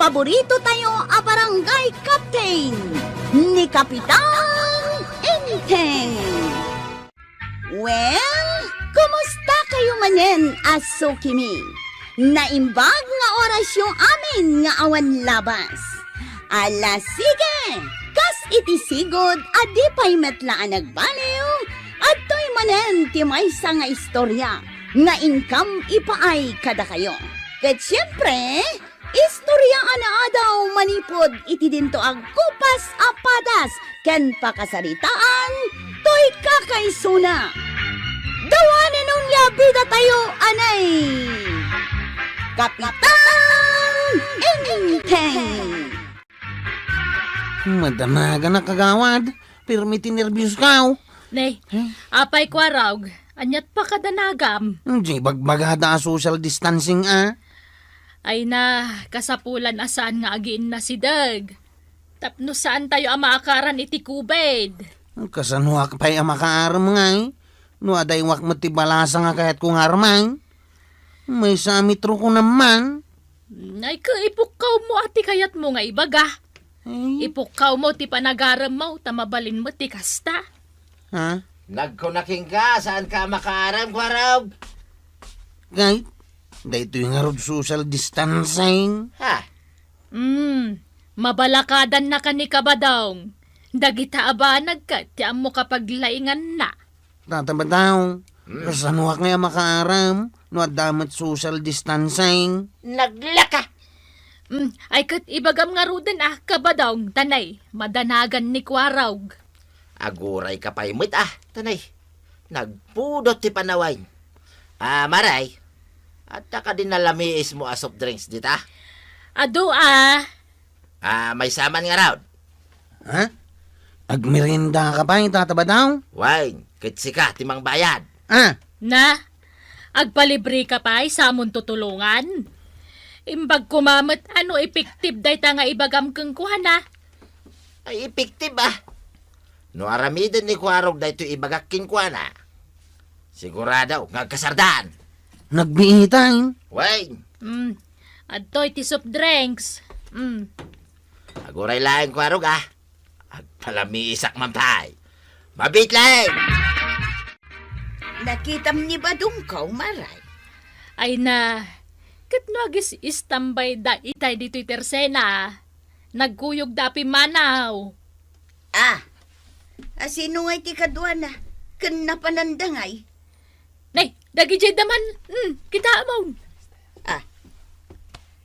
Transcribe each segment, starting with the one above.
paborito tayo a barangay captain ni Kapitan Enteng. Well, kumusta kayo manen, Asukimi? Naimbag nga oras yung amin nga awan labas. Ala sige, kas itisigod adi pa'y metlaan nagbaliw at to'y manen ti maysa nga istorya nga income ipaay kada kayo. Ket siyempre, istorya ana daw manipod iti dinto ag kupas apadas ken pakasaritaan to'y kakaysuna. Dawanan nung labida tayo anay. Kapitan Enteng. Madamaga na kagawad, pero may tinervyos ka. Nay, apay ko arawg, anyat pa kadanagam. Hindi bagbagada social distancing Ay na, kasapulan asaan nga agiin na si Dag. Tapno saan tayo amaakaran iti kubed. Kasanwak pa'y makaaram nga No aday wak matibalasa nga kahit kung armang. May samitro ko naman. Ay ka, ipukaw mo ati kayat mo nga ibaga. Ay. Ipukaw mo ti panagaram mo, tamabalin mo ti kasta. Ha? Nagkunaking ka, saan ka makaaram, Kwaraw? Kahit, dahito yung harod social distancing. Ha? Mabalakadan na ka ni kabadong. Dagita abanag ka, tiyam mo kapag laingan na. Tataba daw. Kasanwak nga makaaram. No adamat social distancing. Naglaka! Ay kat ibagam nga rudan kabadong, tanay, madanagan ni Kwarawg. Aguray ka pa'y mit tanay. Nagpudot ti panaway. Maray, at ka din nalamiis mo soft drinks dita? Ado May saman nga raw. Ha? Agmerinda ka pa yung tataba daw? Wine, kitsi ka, timang bayad. Na, agpalibre ka pa sa amon tutulungan. Imbag kumamat ano epektif day ta nga ibagam kang kuhana. Ay, epektif No aramidan ni Kwarog da ito ibagakin ko na. Sigurado, ngagkasardaan. Nagbiitain. Wine, Adtoy ti soft drinks. aguray lang Kwarog Agpalamiisak man pa'y. Mabit lang! Nakitam ni Badong kaw maray. Ay na, kat no agis istambay da itay dito'y tersena. Nagkuyog dapi manaw. Sino nga'y ti kadwa na? Kan napanandangay. Nay, dagi jay daman. Kita mo.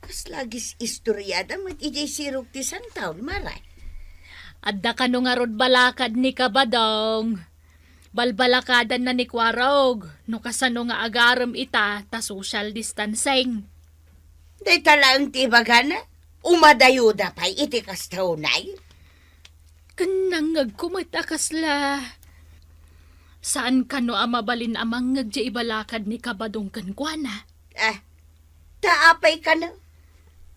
Kas lagis istoryada mat ijay sirok ti santaw maray. Adda ka no nga rod balakad ni kabadong. Balbalakadan na ni Kwarog. No kasano nga agaram ita ta social distancing. Day talang ti bagana. Umadayuda pa'y iti kastaw nay. Kanang ngagkumatakasla. Saan ka no amabalin amang ngagja ibalakad ni kabadong kankwana? Taapay ka na.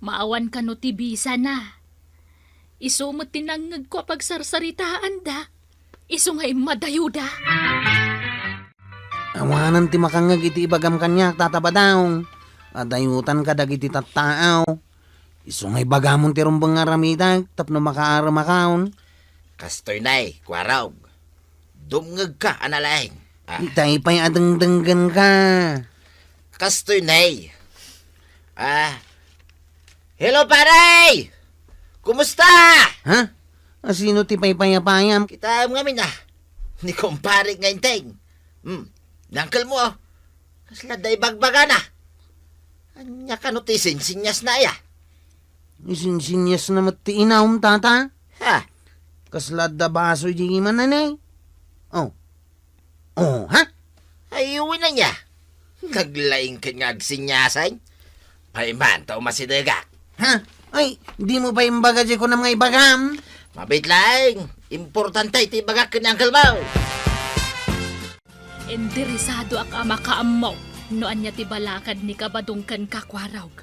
Maawan ka no tibisa na. Isumot tinangag ko pagsarsaritaan da. Iso nga'y madayuda. Awanan ti makangag iti ibagam kanyak tataba daw. Adayutan ka dagiti tattaaw. Iso ngay bagamon ti rumbang aramidag tapno makaaram akaon. Kastoy na'y, Kwarog. Dumngag ka, analaing. Itay pa'y adangdanggan ka. Kastoy na'y. Hello, paray! Kumusta? Ha? Sino ti paypayapayam? Kita mo ngamin Ni kumpare nga inteng. Nangkal mo Kasla day bagbaga na. Anya ka no ti sinsinyas na Isinsinyas na mati inaum tata? Ha? Kaslad da baso di man nanay? Ha? Ayuwi na niya. Naglaing ka nga agsinyasan. Paiman tao masidagak. Ha? Ay, di mo ba imbaga di ko na mga ibagam? Mabit lang. Importante iti bagak ka ni Uncle Mau. Enderesado ak amakaamaw. No anya ti balakad ni kabadong kan Kakwarawg.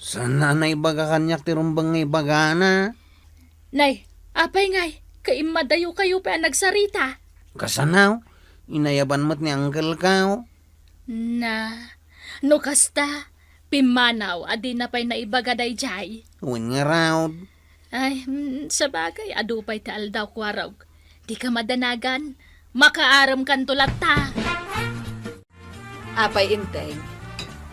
Sana na ibaga kanyak ti rumbang ibaga na. Nay, apay ngay. Kaimadayo kayo pa nagsarita. Kasanaw, inayaban mo't ni Uncle Kao. Na, no kasta, Pimanaw, adi na pa'y naibaga day jay. Uwan nga raw. Ay, sa bagay, adupay ta aldaw kwarog. Di ka madanagan, makaaram kan tulat ta. Apay inteng.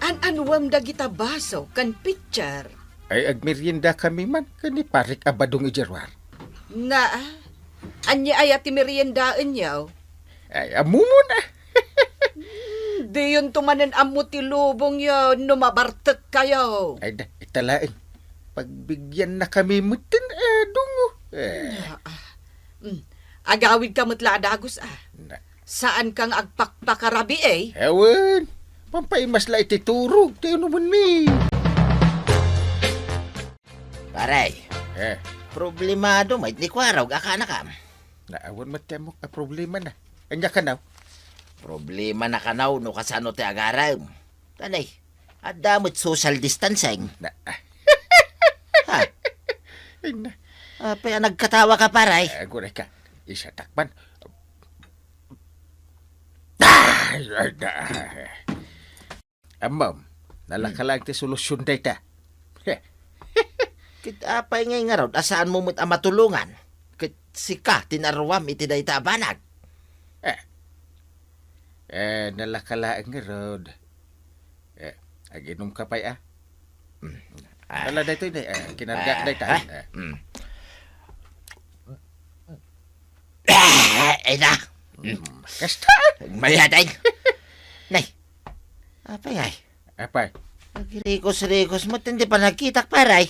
An-anuam dagita baso kan picture. Ay agmerienda kami man kani parik abadong ijerwar. Na, anya ay ati meriendaan yaw. Ay amumo na. Di yun tumanan amuti lubong yaw, numabartek kayo. Ay da, italain. Pagbigyan na kami mutin, dungo. Agawid ka matla dagos Na, Saan kang agpakpakarabi eh? ewan. Pampaimas la ititurog. Tayo naman mi. Paray, Eh, problemado may ni kwaraw akana kam. naawan matemok a problema na. Anya ka na. Problema na kanaw no kasano ti agaram. Tanay, at damot social distancing. Na, Ha? ay na. Paya nagkatawa ka paray. Aguray ka. Isa takpan. Ay, na. Amam, nalakalang ti solusyon data. Kit apay ngay nga raw, asaan mo mo't matulungan? Kit sika, tinarwam iti day tabanag. Nalakalaan nga rod. Aginom ka pa'y Ah. Wala dito yun kinarga dito. Ay na, Kasta. mayatay. Nay, apay ay. Apay, Nagirikos-rikos mo't hindi pa nagkitak paray.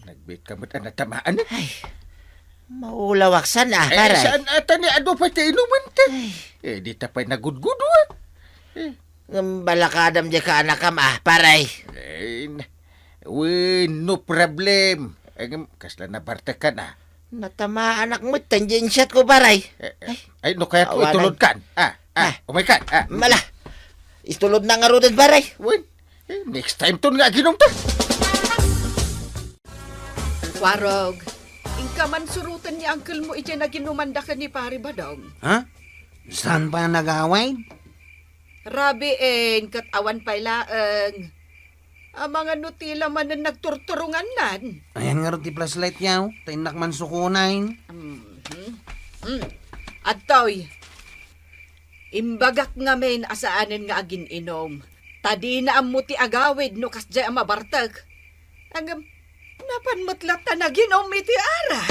nagbit ka mo't natamaan. Ay, maulawaksan paray. Saan ata ni ano pa tayo inuman ta? Di ta pa'y nagudgudo Balakadam di ka anakam paray. No problem. Kasla na barta ka na. Natama anak mo, tangensiyat ko paray. Ay, no kaya ko Awanan. itulod kan. Umay kan. Mala, istulod na nga rodin paray. Win. Next time to nga ginom ta. Warog, ingka man surutan ni uncle mo iti naginumanda ka ni pari ba daw? Ha? Saan pa nag-away? Rabi katawan pa'y laeng. Ang mga nutila man na nagturturungan nan. Ayan nga rin ti flashlight yaw. Tainak man sukunain. At toy, imbagak nga men asaanin nga agin inom. Tadi na amuti agawid no kasjay ang mabartag. Ang napanmatlat na naginom iti ara.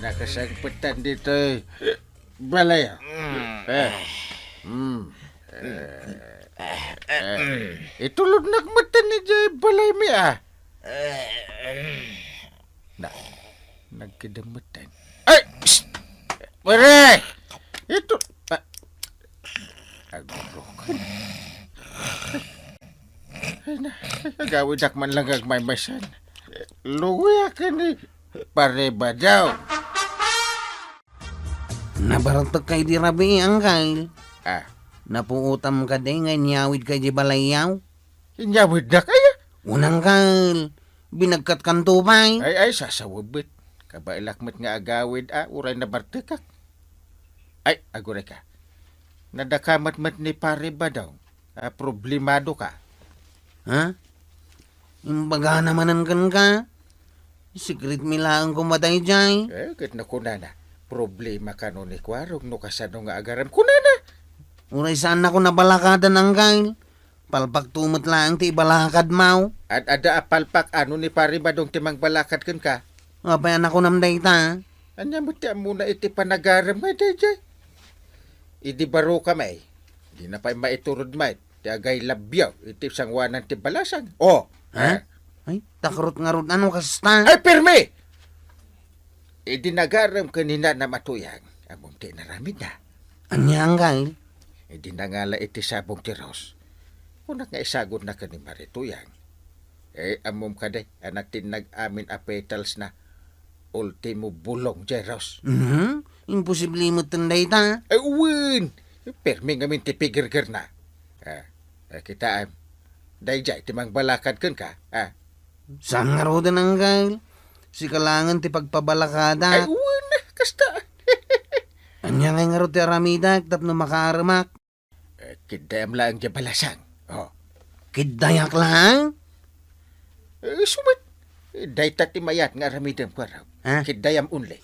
Nakasagpatan dito. Balay. Itulog nagmatan ni Jay balay mi nagkidamatan. Ay! Shh! Pare! Ito... Agurokan. Ay na, agawid man lang agmaymasan. Luwi ka ni pare ba daw? Nabarantag kay di rabi ang kail. Ah, Napuutam ka din ngay niyawid kay di balayaw. inyawid na kaya? Unang kail. Binagkat kan tubay. Ay, sasawabit. Kabailakmat nga agawid, uray na bartekak. Ay, aguray ka. Nadakamat-mat ni pare ba daw? Problemado ka. Ha? Imbaga namanan kan ka. Secret milaan kumatay jay. Kit na kunana. Problema ka no ni Kwarog no kasano nga agaram kunana. Uray saan ako nabalakadan ang kail. Palpak tumot lang ti balakad mau. At ada apalpak ano ni pare ba dong timang balakat kan ka? Apayan ako namday ta. Anya mo tiyan muna iti panagaram nga dayjay. Idi baro ka may. Di na pa'y maiturod may. Ti agay labyaw. Iti sangwanan ti balasang. Oh! Ha? Ay, takrot nga rod ano kasta. Ay, perme! Idi nagaram kanina na matuyang. Among ti naramid na. Anya ang kail. Idi nangala iti sabong ti Ros. Una nga isagot na ka ni Marituyang. Amom ka day. Anak tinag-amin a petals na ultimo bulong jay Ros. Imposible mo tanday ta. Ay, uwin! Permi nga min ti pigirgir na. Kita dayjay timang balakad kan ka. Saan nga rod ang kail. Si kalangan ti Ay, pagpabalakada. uwin! Kasta! Anya nga rod ti aramidak tapno makaaramak. Kidayam lang di balasang. Oh, Kidayak lang? Sumit. Dayta ti mayat nga aramidem kwaraw. Ha? Kidayam unli.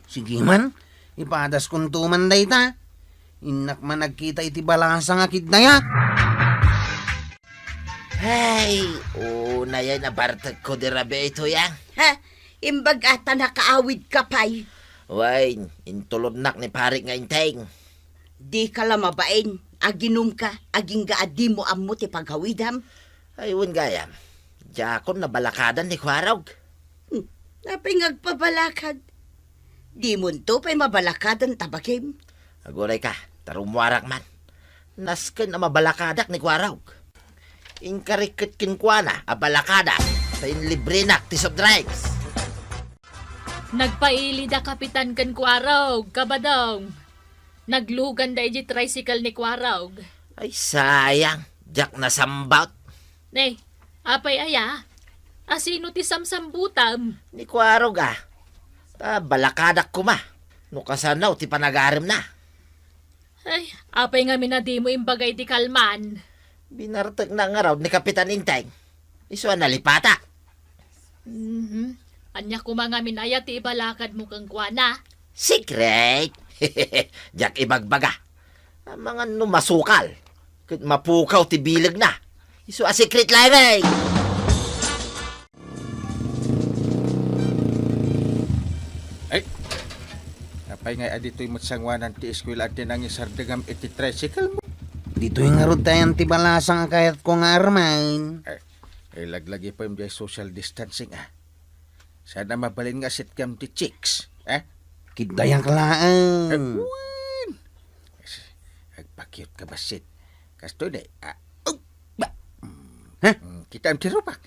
Sige man, ipadas kung tuman dayta. Inak man nagkita iti balasa nga kidayak. Ay, una yan nabartag ko di rabi ito yan. Ha? Imbag ata nakaawid ka pa'y. Way, intulod nak ni pare nga inteng. Di ka lang mabain. Aginom ka, aging gaadi mo ammo ti paghawidam. Ayun gayam. Jakon na balakadan ni Kwarog. Napingag pabalakad. Di mo to pa'y mabalakadan tabagim. Aguray ka, tarumwarak man. Nasken na mabalakadak ni Kwarog. Inkarikit kinkwana, abalakada. Tayin libre nak ti soft drinks. Nagpaili da kapitan kan Kwarog, kabadong. Naglugan da iji tricycle ni Kwarog. Ay sayang, jak na sambaut. Ne, apay aya? Asino ti samsambutam? Ni Kwarog ah. Ta balakadak ko ma. No kasanaw ti panagarim na. Ay, apay nga minadi mo imbagay ti kalman. Binartag na nga raw ni Kapitan Inteng. Iso nalipata. Anya ko mga minaya ti ibalakad mo kang kuana. Secret! Jak ibagbaga. Ang mga numasukal. Kit mapukaw ti bilag na. Iso a secret lang eh. Ay, apay nga adito'y matsangwanan ti eskwela at tinang isardagam iti tricycle mo. Dito yung arod tayo ti balasa nga kahit ko nga armain. Ay, laglagi pa yung social distancing ah. Sana mabalin nga sitcam ti chicks. Kidayak lang. Uwin! Agpakyut ka basit. Kasto na Ha? Kita ang tirupak.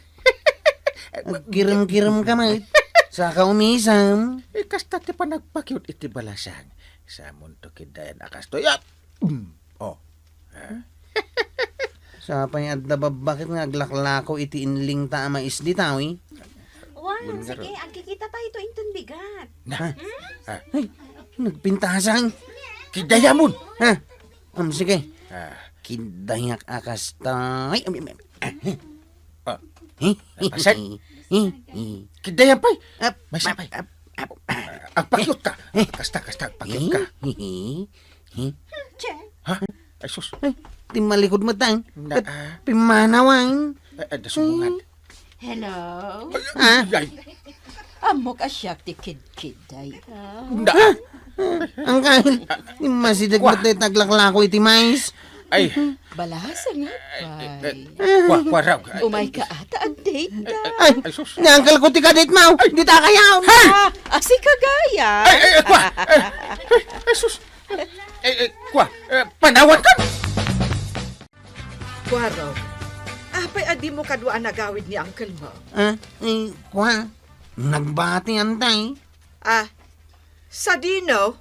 Kirim-kirim ka mait. Saka umisam. Kasta ti pa nagpakyut iti balasang. Sa mundo kidayan akasto. Yap! Oh. Sa payadda bakit nga aglaklako iti inling ta ama isdi tawi? Wow, sige, agkikita tayo ito intun bigat. Ay, nagpintasang. Kidayamon! Ha? Sige. Ah, Kidayak akas tay. Asan? Kidayan pa'y! May sapay. Ap. Agpakyut ka! Kasta, agpakyut ka. Ha? Ay, sus. Ay, timalikod mo tang. Na, Pimanawang. Ada sumungan. Hello? Ha? Ay, Amo ka siya ti kid-kid day. na. Ang kahil. Masidag mo tayo taglaklako iti mais. Ay, Balasa nga, pay. kwaraw. Umay ka ata ang date da. Ay, Ay, sus. niangkal ko ti kadit mo. Di ta kayaw. Asi kagaya. Ay, sus. Panawan ka! Kwaro, apay adi mo kadwaan nagawid ni uncle mo. Kwa. Nagbati antay. Sa dino,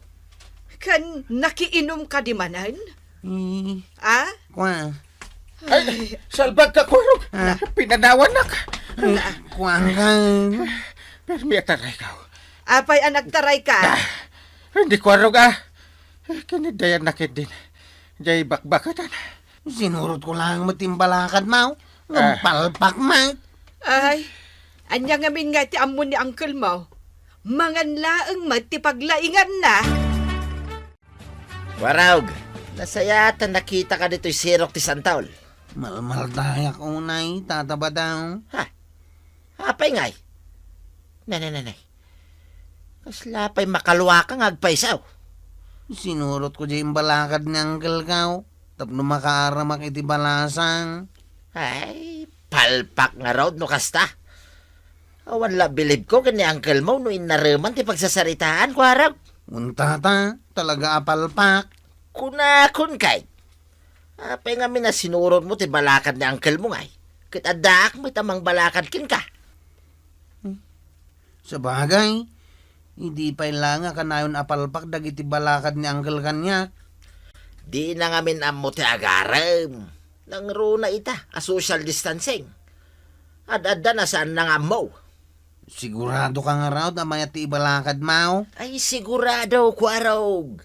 kan nakiinom ka di manan? Kwa. Ay, salbag ka, kwaraw. Pinanawan na ka. Kwa kang. Pero may ataray ka. Apay ang nagtaray ka. Hindi kwaraw ka. Kinidayan na din. Jay bakbakatan. Sinurot ko lang matimbalakad mo. Ngapalpak mo. Ay, anya ngamin nga ti amon ni uncle mo. Mangan laeng matipaglaingan na. Kwarog, nasayatan nakita ka dito'y sirok ti Santaol. Malmaldayak unay, tataba daw. Ha? Apay ngay. Nanay. Kaslapay makalwa ka ngagpaisaw. Sinurot ko dyan balakad ni Uncle Kaw. Tapno makaaramak iti balasang. Ay, palpak nga raw no kasta. Awan la bilib ko kani uncle mo no inareman ti pagsasaritaan, Kwarog. Untata, talaga apalpak. Kunakun kay. Apay nga minasinurot mo ti balakad ni uncle mo ngay. Kit adak mo tamang balakad kin ka. Sa bagay, hindi pa lang nga kanayon apalpak dagiti balakad ni Uncle kanya. Di na ngamin amo ti agarem. Nangro na ita, a social distancing. Ad-adda na saan na nga mo. Sigurado ka nga raw na may ti balakad mo. Ay sigurado, Kwarog.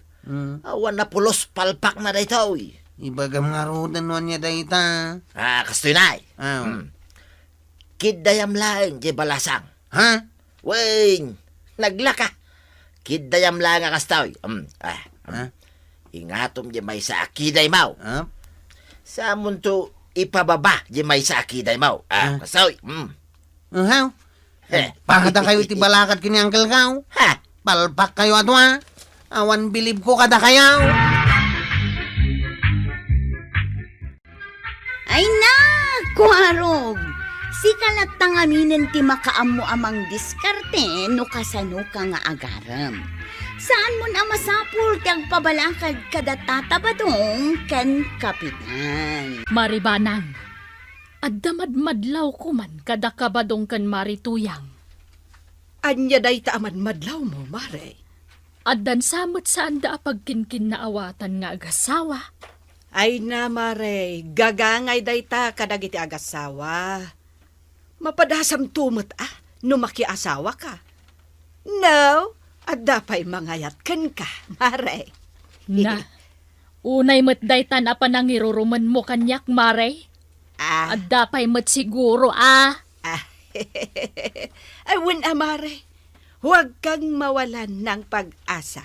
Awan na pulos palpak na daytoy. Ibagam nga rodan niya dayta. Kastoy na Aw. Kidayam lang, di balasang. Ha? Weng, naglaka. Kidayam lang nga kastoy. Ha? Ingatom di may sa akiday mau. Ap? Sa amon to ipababa di may sa akiday mau. Kastoy. How? Pakada kayo iti balakad kini Uncle Kaw. Ha? Palpak kayo ato ha. Awan bilib ko kada kayaw. Ay na, Kuarog! Si kalatang aminin ti makaamo amang diskarte no kasano ka nga agaram. Saan mo na masapul ti agpabalakad kada tatabadong kan kapitan? Maribanang, addamadmadlaw ko man kada kabadong kan marituyang. Anya day ta aman madlaw mo, Mare. Addan samot saan da pagkinkin na awatan nga agasawa. Ay na, Mare, gagangay day ta kadagiti agasawa. Mapadasam tumot no makiasawa ka. No, at dapay mangayat kan ka, Mare. Na, unay matday ta na panangiruruman mo kanyak, Mare. Ah, At dapay mat siguro, ay Mare, huwag kang mawalan ng pag-asa.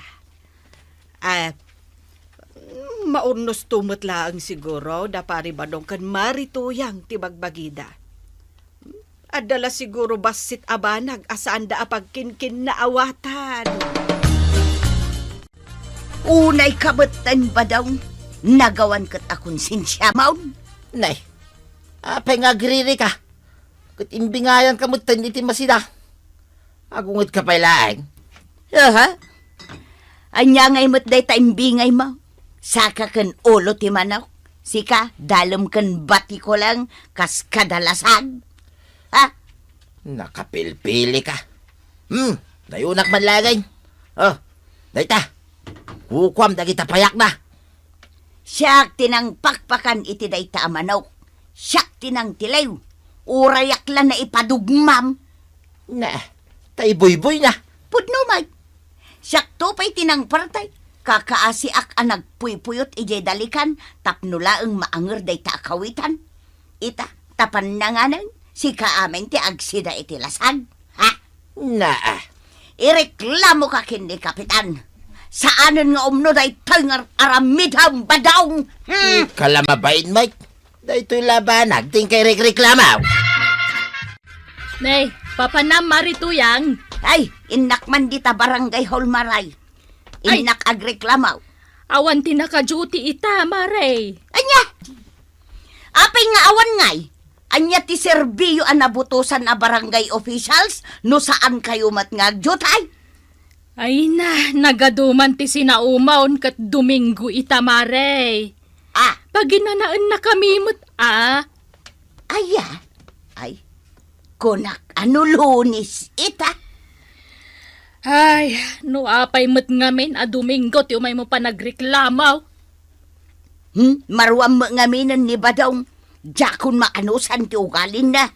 Maurnos tumot laang siguro, da pari badong kan marituyang tibagbagida. Adala siguro basit abanag asaan da apagkinkin na awatan. Unay kabatan ba daw? Nagawan kat akong sinsya, Maun? Nay, apay nga agriri ka. Kat imbingayan ka mo iti masida. Agungot ka pa ilaang. Aha? Anya ngay mo't day taimbingay mo. Saka kan ulo ti manaw. Sika, dalom kan bati ko lang kas kadalasag. Ha? Nakapilpili ka. Dayunak man lagay. Dayta. Hukwam da kita payak na. Siyak tinang pakpakan iti day ta amanaw. Siyak tinang tilaw. Urayak lang na ipadugmam. Na, tay boy-boy na. Pudno mag. Siyak to pa'y tinang partay. Kakaasiak ang nagpuypuyot ijay dalikan. Tapnula ang maanger day ta akawitan. Ita, tapan na nga nang. Si kaamin ti agsida iti lasag. Ha? Na, Ireklamo ka kindi, Kapitan. Saanan nga umno day tangar aramidhang badawng. kalamabain, Mike. Dayto'y labanag, tingkay reklamaw. Nay, papanam marituyang. Ay, inak man dita barangay Holmaray. Inak agreklamaw. Awan tinaka-duty ita, Mare. Anya! Apay nga awan ngay. Anya ti serbiyo ang nabutusan na barangay officials no saan kayo matngagjutay? Ay na, nagaduman ti sinaumaon kat Domingo ita, Mare. Paginanaan na kami mo't, Aya? Ay, kunak ano lunis ita? Ay, no apay mo't ngamin a Domingo ti umay mo pa nagreklamaw. Marwam mo ngaminan ni Badong. Jakon maanusan ti ugalin na.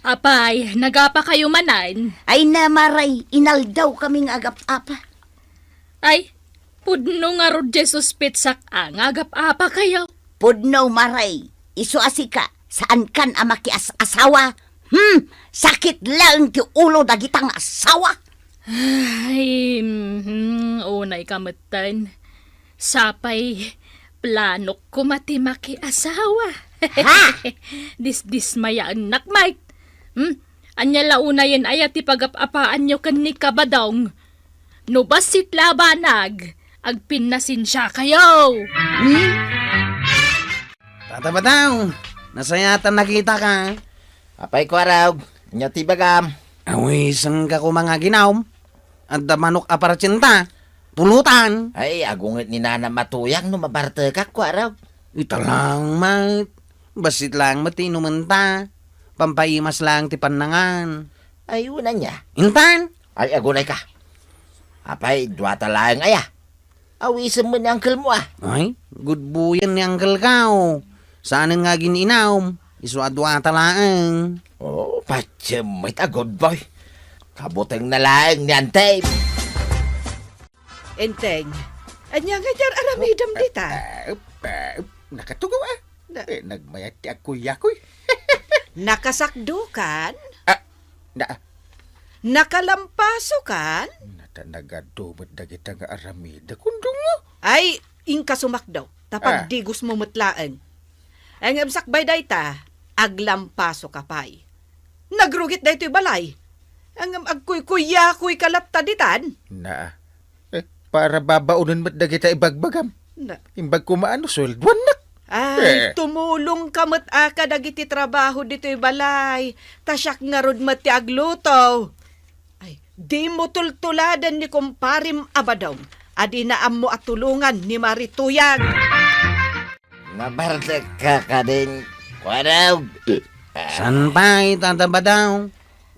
Apay, nagapa kayo manan? Ay namaray, inaldaw kaming agap-apa. Ay, pudno nga rod Jesus pitsak ang agap-apa kayo. Pudno maray, iso asika, saan kan amakias asawa? Sakit lang ti ulo dagitang asawa. Ay, unay kamatan. Sapay, planok ko matimaki asawa. Ha? Dismaya anak, Mike. Anya launa yan ayat ipagapapaan nyo kan ni Kabadong. No basit labanag, agpinasin siya kayo. Tatabadaw. Nasayatan nakita ka. Apay ko araw, nya tibagam. Awi, sang ka ko mga ginaw. At manok aparatsinta. Pulutan. Ay, agungit ni Nana matuyang no mabarte ka ko araw. Ito lang, mate. Basit lang matinumenta. Pampayimas lang ti panangan. Ay, una niya. Intan? Ay, agunay ka. Apay, duwata lang aya. Awisan mo ni uncle mo Ay, good buyan ni Uncle Kao. Saanin nga gininaw? Isuadwa talaang. Oh, patsimit a good boy. Kabutang na lang ni Antay. Enteng, anya nga dyan aramidam dita. Nakatugaw nagmayat ti akoy-akoy. Nakasakdo kan? Na, Nakalampaso kan? natanagadumot na kita nga aramida kundong mo. Ay, ingka sumakdaw. Tapag di gus mo mutlaan. Ang sakbay dayta, aglampaso kapay. Nagrugit dayto'y balay. Ang agkuy-kuya-kuy kalapta ditan. Na, para babaunan mo't na kita ibagbagam. Na. Imbag kumaano, swelduan na. Ay, tumulong kamot aka dagiti trabaho dito'y balay. Tasyak nga rod mati agluto. Ay, di mo tultuladan ni kumparim abadong. Adi na mo at tulungan ni Marituyag. Nabarta ka din, Kwaraw. San pa'y tatabadaw?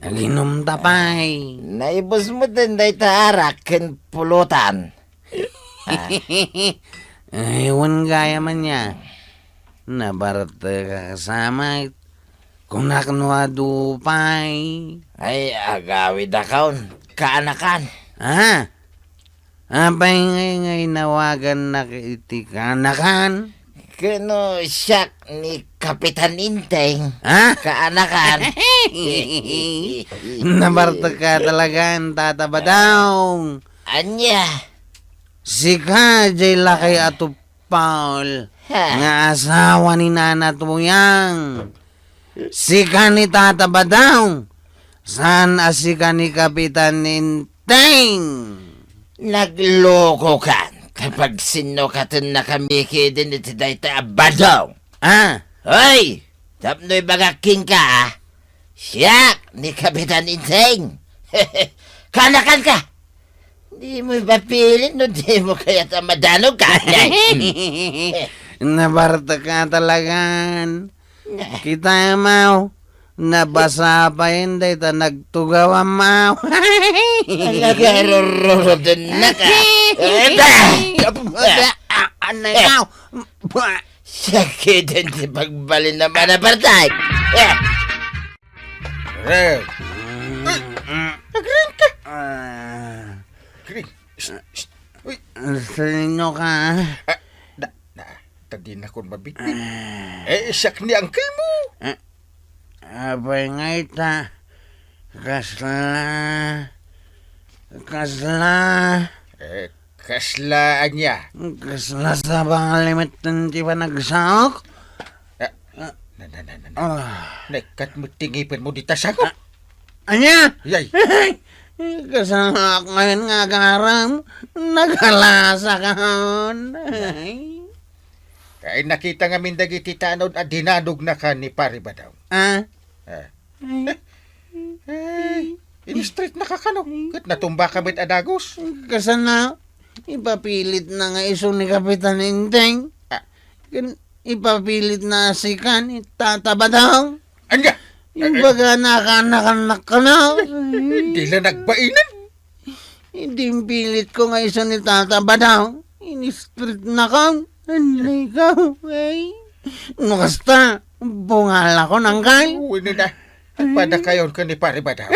Naginom tapay. Naibos mo din day taarak ken pulutan. Ewan gaya man niya. Nabarata ka kasama. Kung nakanwadupay. Ay, agawid akaon. Kaanakan. Abay ngay nawagan na kitikanakan. Kano siyak ni Kapitan Inteng. Kaanakan. Nabarta ka talagang tatabadaw. Anya. Sika, jay lakay ato Paul. Nga asawa ni Nana Tuyang. Sika ni tatabadaw. San asika ni Kapitan Inteng. Nagloko ka. Kapag sino ka ito nakamiki din ito dahi abadaw. Hoy! Tapno'y bagaking ka, siyak ni Kapitan Inteng. Kanakan ka. Di mo ipapilit, no? Di mo kaya tamadanong ka. Nabarta ka talagan. Kita mau. Nabasa pa hindi ta nagtugaw ang mau. Nagarororo din na ka. Anagaw. Sakit din si pagbalin naman na partay. Rev. Nagrin ka. Gring. Uy. Sino ka? Tadi na kong mabitbit. Siyak ni uncle mo. Abay nga ita. Kasla. Kaslaan niya. Kasla sa pangalimit ng tiba nagsahok. Nekat mo tingipin mo di tasakop. Anya? Yay. Kasama ako ngayon nga karam. Nagalasa ka hon. Kaya nakita nga mindag iti tanod at dinadog na ka ni Paribadaw. In-street na kakano. Kat natumba ka bit adagos. Kasana, ipapilit na nga iso ni Kapitan Inteng. Ipapilit na sikan, itatabadaw. Anya? Ibaga nakananak ka na. Di lang nagbainan. Hindi pilit ko nga iso ni tatabadaw. In-street na ka. Ano ikaw, ay? Nukasta, bungala ko ng kay. Uwi na. Pada kayon ka ni Paribadaw.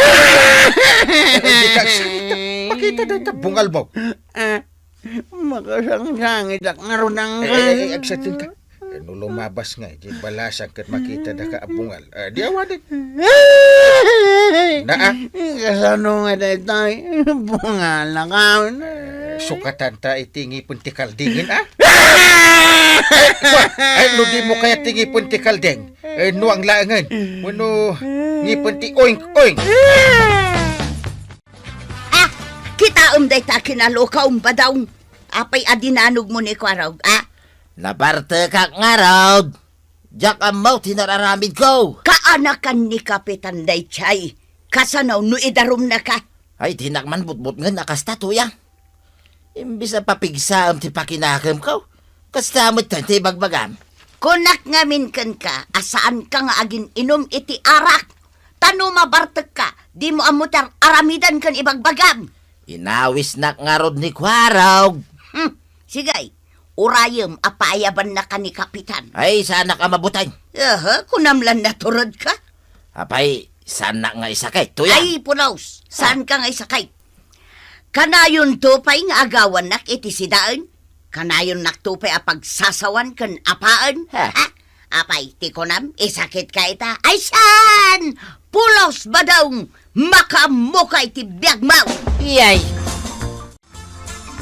Pakita na ito bungal mo. Makasangsangit ak nga ron ang kay. Agsatin ka. No lumabas nga, di balasang kat makita na ka abungal. Di awanin. Kasano nga tayo tayo, bungala ka. Sukatan ta itingi puntikal dingin, Ay, no di mo kaya tingi puntikal ding. No ang laangan. Wano, ngipon ti oink, oink. Kita day ta kinaloka badaw. Apay adinanog mo ni Kwaraw, Naparte ka nga raw. Diyak ang mau tinararamid ko. Kaanakan ni Kapitan Daychay. Kasanaw no idarum na ka. Ay, tinakman butbut nga nakasta tuyang. Imbis na papigsaam ti pakinakam ko. Kastamot ka ti bagbagam. Kunak nga minkan ka, asaan ka nga agin inom iti arak. Tano mabartag ka, di mo amutar aramidan kan ibagbagam. Inawis na nga rod ni Kwaraw. Sigay, urayem apaayaban na ka ni Kapitan. Ay, sana ka mabutay. Kunamlan na turod ka. Apay, sana nga isakay, tuyang. Ay, punaws, saan ka nga isakay? Kanayon to pa'y nga agawan nak iti sidaan. Kanayon naktupay a pagsasawan kan apaan? Ha? Ha? Apay, tikonam, isakit ka ita. Ay san! Pulos ba daw makamukay ti biyag mau? Iyay!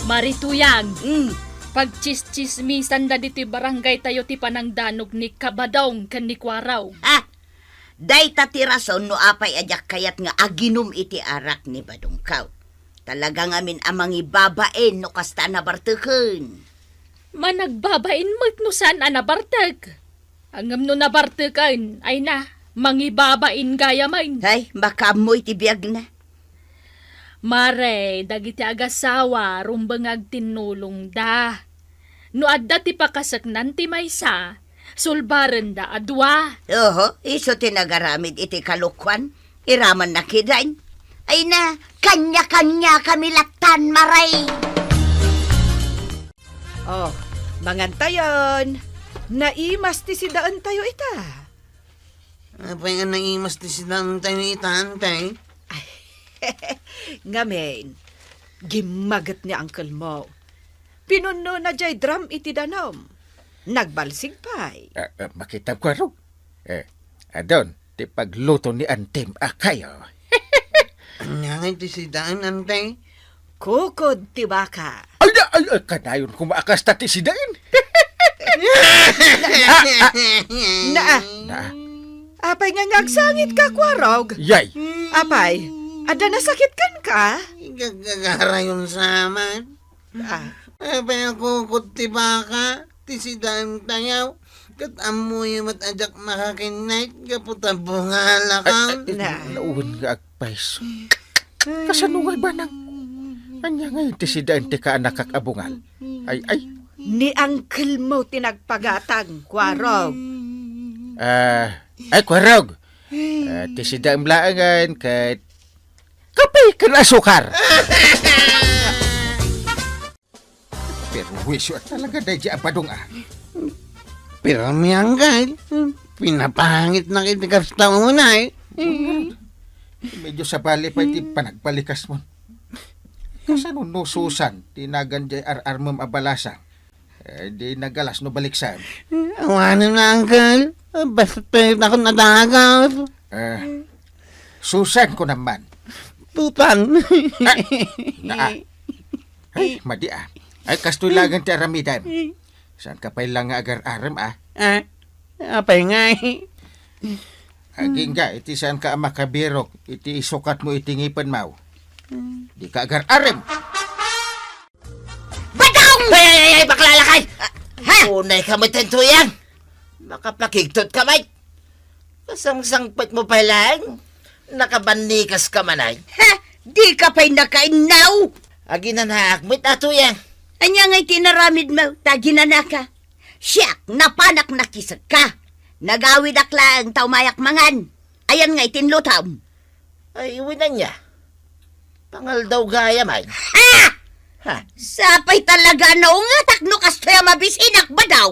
Marituyang, Mm. pagchis-chismisan da dito'y barangay tayo ti panangdanog ni Kabadong kan ni Kwaraw. Ha? Day tatirason no apay ajak kayat nga aginom iti arak ni Badungkaw. Talagang amin amang ibabain no kasta na bartuken. Managbabain mo't no saan anabartag. Angam no nabartagan ay na, mangibabain gaya main. Ay, makamoy ti biyag na. Mare, dagiti agasawa, rumbangag tinulong da. No adda ti pakasaknan ti maysa, sulbaran da adwa. Oho, iso tinagaramid iti kalukwan. Iraman na kidain. Ay na, kanya-kanya kami laktan, maray. Oh, mangantayon. Naimas ti sidaan tayo ita. Apay nga naimas ti silang tayo ni itantay. Ngamen, gimagat ni uncle mo. Pinuno na jay drum iti danom. Nagbalsig pa'y. Makita ko ro. Adon, ti pagluto ni Antem akayo. Nga ti sidaan, antay. Kukod ti baka. Ay, kanayon kumaakas ta ti sidain. Na, apay nga ngagsangit ka, Kwarog. Yay! Apay, ada nasakit kan ka? Gagagara yun sa aman. Ah, Apay ako kuti baka. Ti sidaan tayaw. Kat amoy matadyak makakinay. Kaputa bungala ka. na. Nauwan nga agpais. Kasanungay ba nang? Anya nga ti sidain ti ka anak kakabungal. Ay. Ni uncle mo tinagpagatang, Kwarog. Ay, Kwarog. Ti sidain mlaangan kahit kape kan asukar. Pero wisyo at talaga dahil di abadong Pero miyanggal. Pinapangit na kitikas taon na eh. Medyo sa bali pa iti panagpalikas mo. Kasano no susan, tinagan di ar-armam abalasang. Di nagalas no baliksan. Awanan na, uncle. Basta ako nadagaw. Susan ko naman. Tutan. Ay, madi Ay, kastulagan ti aramidan. Saan ka pa lang nga agar-aram Apay nga eh. Aging ga, iti saan ka makabirok, iti isukat mo iti ngipan mau. Di ka agar-aram. Badong! Ay, baklalakay! Ha? Unay ka mo tentuyang! Makapakigtot ka, mate! Kasang-sangpit mo pa lang. Nakabanikas ka man ay. Ha? Di ka pa'y nakainaw. Aginanak mo't atuyang. Anya nga'y tinaramid mo, taginana ka. Siyak, napanak na kisag ka. Nagawid aklang taumayak mangan. Ayan nga'y tinlutam. Ay, iwinan niya. Pangal daw gaya, mate. Ha? Ha? Sapay talaga na ungatak no kastoya mabisinak ba daw?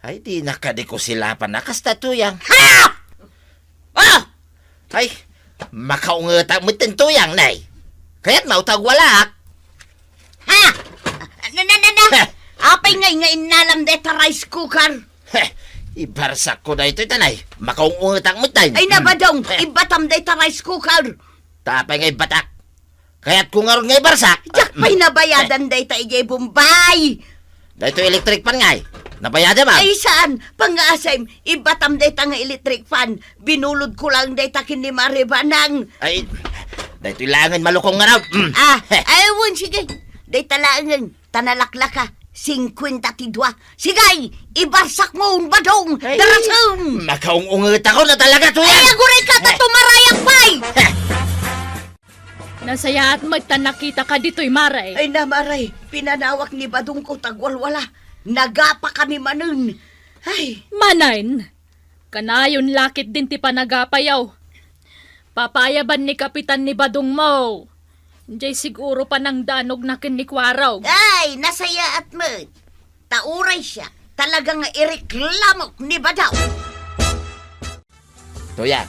Ay, di nakadi ko sila pa nakastatuyan. Ha? Oh! Ay, makaungatang mo't tentuyang, nay. Kaya't mautagwalak. Ha? Na. Apay nga inalam deta rice cooker. Heh, ibarsak ko na ito, tanay. Makaungatang mo't tayo. Ay nabadong, ibatam deta rice cooker. Tapay ngay batak. Kaya't kung ngaron ngay barsak. Jak pa'y nabayadan deta ijay Bombay. Dito electric pan ngay. Nabayada, ma'am. Ay saan? Pangasem, ibatam deta nga electric fan. Binulod ko lang deta kini Maribanang. Ay, dito ilangan malukong nga raw. Aywan, sige. Deta lang, tanalaklaka. 52. Sigay, ibarsak mo un badong. Ay. Darasong. Makaungat ako na talaga to Ay, yan. aguray ka, tatumarayak pa'y. Nasaya at magtanakita ka dito'y maray. Ay namaray, pinanawak ni Badong ko tagwalwala. Nagapa kami manun. Ay, Manain, kanayon lakit din ti panagapayaw. Papayaban ni Kapitan ni Badong mo. Jay siguro pa ng danog na kinikwaraw. ay, nasaya at mo. Tauray siya. Talagang ireklamok ni Badaw. To yan.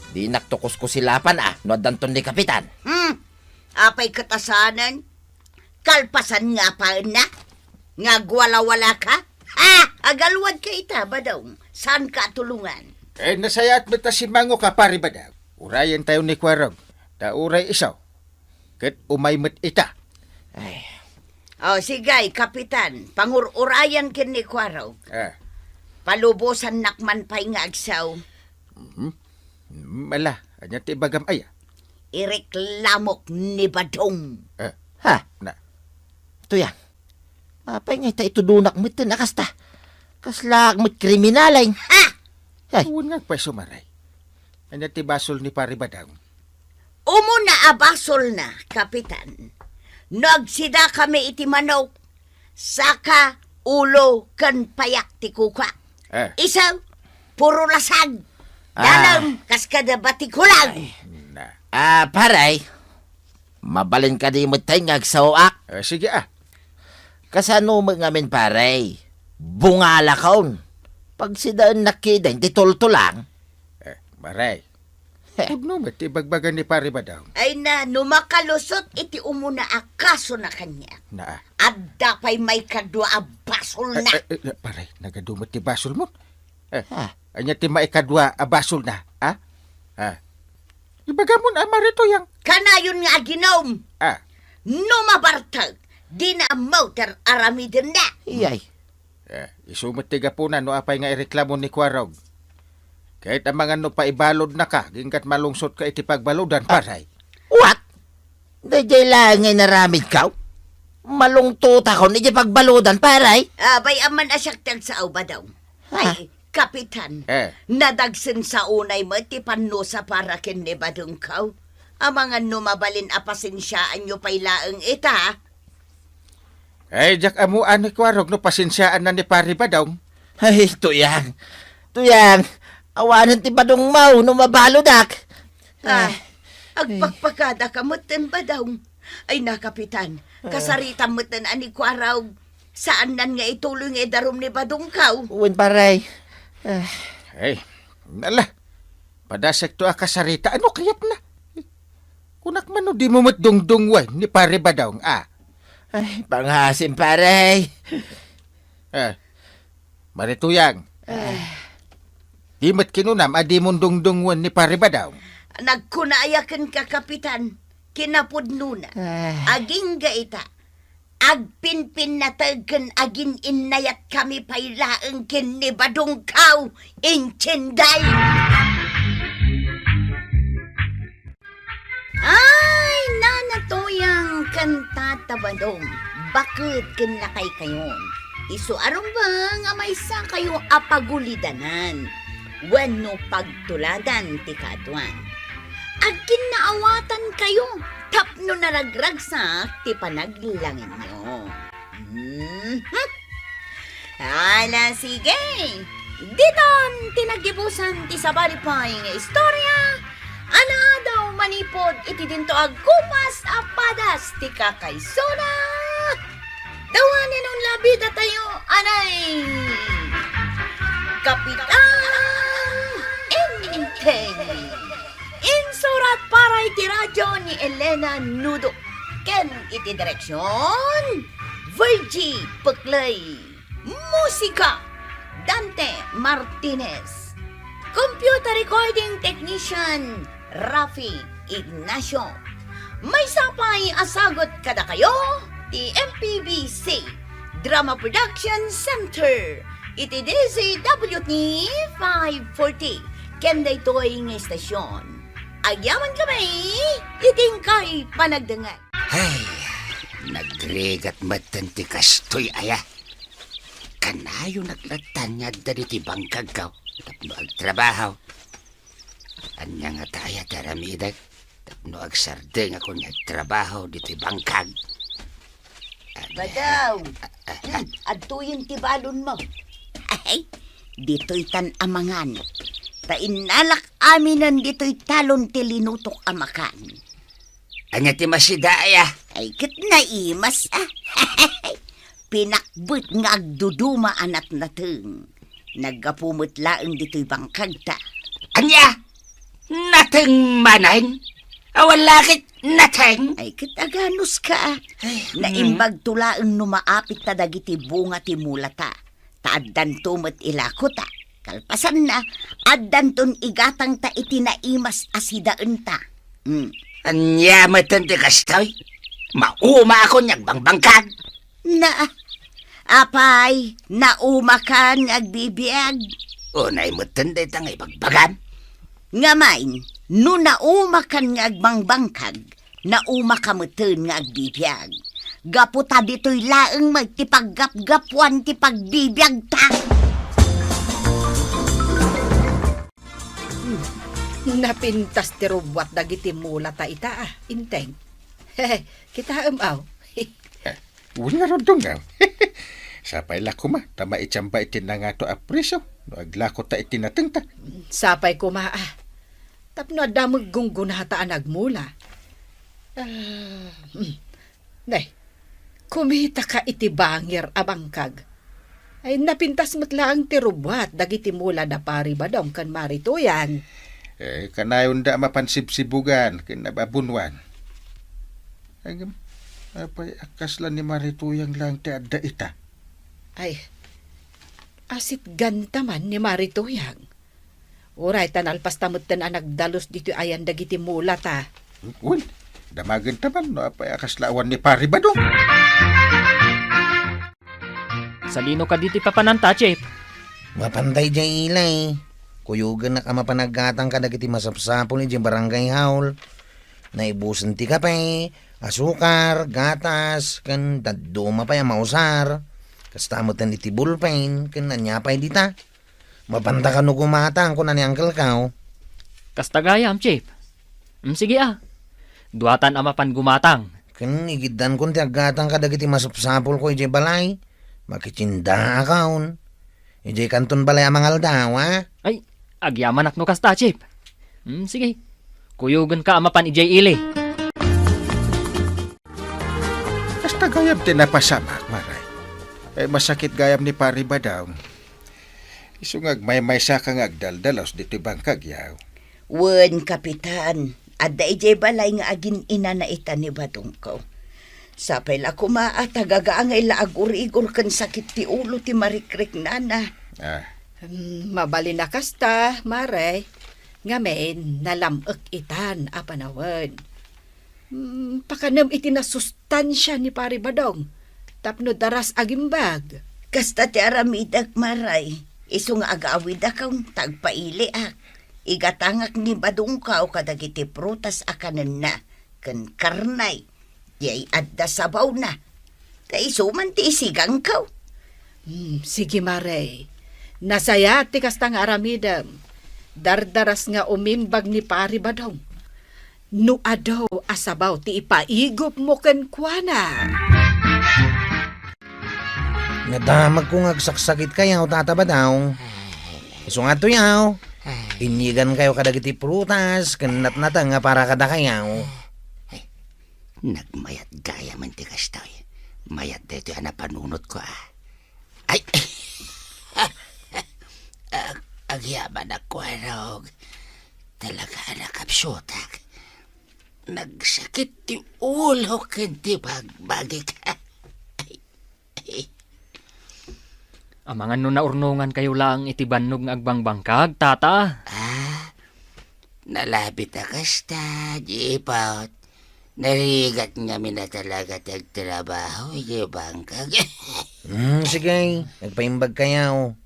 Di naktukos ko silapan no danton ni Kapitan. Apay katasanan. Kalpasan nga pa na. Nga gwala-wala ka? Ha? Agalwad ka ita, Badong. Saan ka tulungan? Nasayat beta si Mango ka, pare Badong. Urayan tayo ni Kwarog. Da uray isaw. Ket umaymet ita. Ay, Sigay, Kapitan. Pangururayan kin ni Kwarog. Palubosan nakman pa'y nga agsaw. Mala, anya ti bagam aya. Ireklamok ni Badong. ha? Na. Tuyang. Apay nga ita itudunak mo ito nakasta. Kaslak mo kriminalay. Ha? Ay, Uwan nga pa sumaray. Anya ti basol ni pare Badong. Umuna abasol na, Kapitan. Nagsida kami iti manok. Saka ulo kan payak ti kuka. Isaw, puro lasag. Dalam, kaskada batikulang. Na. paray. Mabalin ka di mo tayo ngagsawaak. Sige Kasano mo ngamin paray. Bungala kaon. Pag sidaan nakidain, titultulang. Maray. Pudno met ti bagbagan ni pare Badong. Ay na, numakalusot iti umuna akaso na kanya. Na. At dapay may kadwa abasol na. Pare, nagadumot ti basol mo. Anya ti maikadwa a basol na. Ibagamon marito yang. Kanayon nga ginom. Numabartag. Di na motor aramidin na. Iyay. Isumot ti gapunan no apay nga ireklamo ni Kwarog. Kahit ang mga no paibalod na ka, gingkat malungsot ka iti pagbalodan, paray. What? Dajay lang ngay naramid ka? Malungtot ako, hindi pagbaludan, paray. Bay aman asyaktan sa uba daw. Ay, Kapitan. Nadagsin sa unay mo, ti panusa para kin ni Badong kaw. Ang mga numabalin apasensyaan nyo pa'y laeng ita. Ay, jak amuan ni Kwarog no pasensyaan na ni pare Badong. Ay, tuyang. Awanan ti Badong mau, no mabalodak. Agpagpagada ka mutin ba daw? Ay na, Kapitan, kasarita mutin ani Kwarog. Saan nan nga ituloy nga darom ni Badong kaw? Uwin, paray. Ay, nala. Padasek to akasarita, ano kayat na? Kunak man no di mo matdungdungwan ni pare Badong, Ay, panghasim, paray. Marituyang. Di mat kinunam, adi mong dungdungwan ni pare Badong. Nagkunaayakan ka, Kapitan. Kinapudno na. Aging gaita. Agpinpin na tagkan agin inayat kami pailaang kin ni Badong kaw. Inchenday! Ay, nanatoyang kantata Badong. Bakit kinakay kayon? Isu aron ba nga may sa kayo apagulidanan? Wano pagtuladan ti katuan. Agin naawatan kayo. Tapno naragragsak ti panaglangin nyo. Ala, sige. Diton tinagibusan ti sabalipay nga istorya. Ana daw manipod iti dinto agkupas apadas ti kakaysona. Dawanin ang labida tayo, anay. Kapitan Inteng. Insurat para iti radyo ni Elena Nudo. Ken iti direksyon Virgie Peklay. Musika Dante Martinez. Computer recording technician Rafi Ignacio. May sapay asagot kada kayo ti MPBC Drama Production Center. Iti DZWT 540. Kenda ito'y ng estasyon. Agyaman kami, iting kay panagdangan. Ay, nagregat matanti kastoy aya. Kanayo naglatan nga dali ti bangkag kaw. Tapno agtrabaho. Anya nga taya taramidag. Tapno agsardeng ako nga trabaho dito bangkag. Badaw, adtuyin ti balon mo. Ay, dito'y tan-amangan. Tainalak aminan dito'y talon ti linutok amakan. Anya ti masida aya. Ay, kit na imas, Pinakbut nga agduduma anat nateng. Nagapumot laeng dito'y bangkag ta. Anya? Nateng manain? Awan lakit nateng. Ay, kitaganos ka. Naimbag tulaang numaapit ta dagiti bunga ti mulata. Taaddan tumet ilako ta. Kalpasan na, addan ton igatang ta iti naimas asidaan ta. Anya matan ti kastoy. Mauma ako niyag bangbangkag. Na, apay, naumakan agbibiyag. Unay matan di tangay bagbagan. Ngamain, no naumakan nga agbangbangkag, naumakamutin nga agbibiyag. Gaputa dito'y laeng magtipaggap-gapuan ti pagbibiyag ta. Napintas ti rubwat dagiti mula ta ita inteng. Hehe, kita aw. Wala ron dong Sapay lako ma, tama itsamba iti na nga to apreso. No aglako ta iti natengta. Sapay kuma tapno adamag gunggunataan agmula. Nay, kumita ka iti bangir abangkag. Ay napintas matlaang ti rubwat dagiti mula na pari ba daw kan marito yan. Kanayon da mapansibsibugan, kinababunwan. Agam, apay akaslan ni Marituyang lang ti adda ita. Ay, asit ganta man ni Marituyang. Uray tanalpas tamot na nagdalos dito ayan dagiti mula ta. Uy, damagan taman no apay akaslawan ni Pari Badong. Salino ka diti papananta, Chip? Mapantay dyan ilay. Kuyugan na ka mapanaggatang ka dagiti masapsapol ni dyan barangay haul. Naibusan ti kape, asukar, gatas, kan daduma pa yung mausar. Kastamutan iti bullpen, kan nanyapay dita. Mapanta ka no gumatang kung nani uncle ka. Kastagayam, Chip. Sige Duatan amapan gumatang. Kan igidan kung ti aggatang ka dagiti masapsapol ko iti balay. Makichinda akaon. Iti kanton balay amang aldaw, Ay, agyaman akno kasta, Chip. Sige. Kuyugan ka amapan ijay ili. Kasta gayam tinapasamak, Maray. Masakit gayam ni Pari Badong. Isungag may sa kang agdaldalos dito bangkag yaw. Wen, kapitan, adda ijay balay nga agin ina na ita ni Badong ko. Sapay la kumaa tagagaangay la agur-igur kan sakit ti ulo ti marikrik nana. Mabali na kasta, Maray. Ngamen, nalamok itan, apanawan. Pakanam iti nasustansya ni Pari Badong. Tapno daras agimbag. Kasta ti aramidak, Maray. Iso nga agawid akong tagpaili Igatangak ni Badong ka o kadagiti prutas akanan na. Kan karnay. Yay adda sabaw na. Kaiso man ti isigang ka. Sige, Maray. Nasaya ti kastang aramidam. Dardaras nga umimbag ni Pari Badong. No adaw asabaw ti ipaigop mo ken kuana. Nadamag kong agsaksakit kayaw, tata Badong. Iso nga to yaw. Inigan kayo kadagiti prutas, kanat-nata nga para kada kayaw. Nagmayat gaya man ti kastoy. Mayat dito yan na panunot ko Ay! Agyaman ako Talaga nakapsutak. Nagsakit ti ulo kanti bagbagi ka. Amangan no naurnungan kayo lang iti bannog nga agbangbangkag, tata. Nalabit na kasta, Jipot. Narigat nga na talaga tagtrabaho, bangkag. Sige, nagpaimbag kayaw.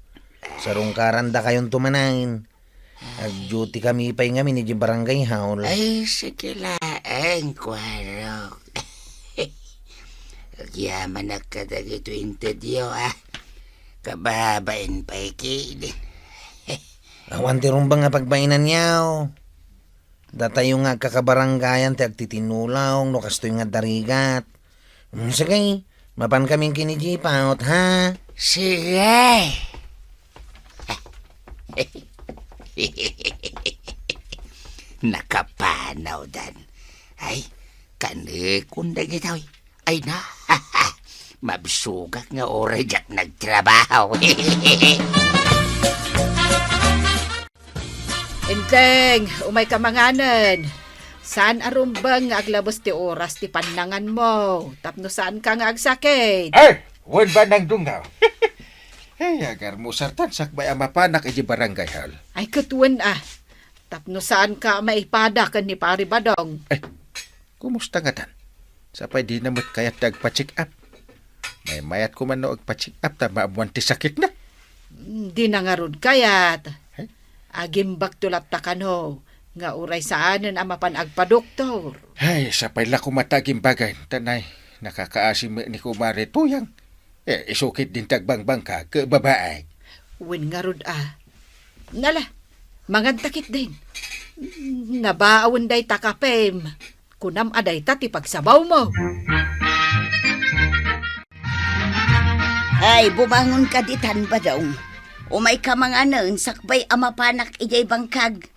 Sarong karanda kayong tumanain. Ag-duty kami pa nga ni barangay haul. Ay, sige laeng, kwarok. Agyaman na kadagito intedyo, Kababain pa ikilin. Awan ti rumbang nga pagbainan yaw. Datayo nga kakabaranggayan ti agtitinulaw no kastoy nga darigat. Sige, mapan kaming kinijipaot, ha? Sige. Nakapanaw dan. Ay, kanekunda gitaw. Ay na, mabsugak nga oray jak nagtrabaho. Enteng, umay kamanganan. Saan arumbang nga aglabos ti oras ti panangan mo? Tapno saan ka nga agsakit? Ay! Wan ba nang dungaw? Ay, agar mo sartan sakbay ang mapanak iji barangay hall. Ay katuan Tapno saan ka maipada kan ni Pari Badong? Kumusta nga tan? Sapay di namot kayat nagpa-check up. May mayat ko man no agpa-check up ta maabuan ti sakit na. Di na nga rod kayat. Ay? Agimbag tulap ta kano. Nga uray saanen ang mapanagpa-doktor. Ay, sapay la kumataging bagay. Tanay, nakakaasim ni kumare tuyang. Isukit din tagbangbang ka ke babae. Win nga rod Nala, mangantakit din. Nabaawon day takapem. Kunam aday ta ti pagsabaw mo. Ay, bumangon ka ditan ba daw? Umay ka mga nun, sakbay amapanak ijay bangkag.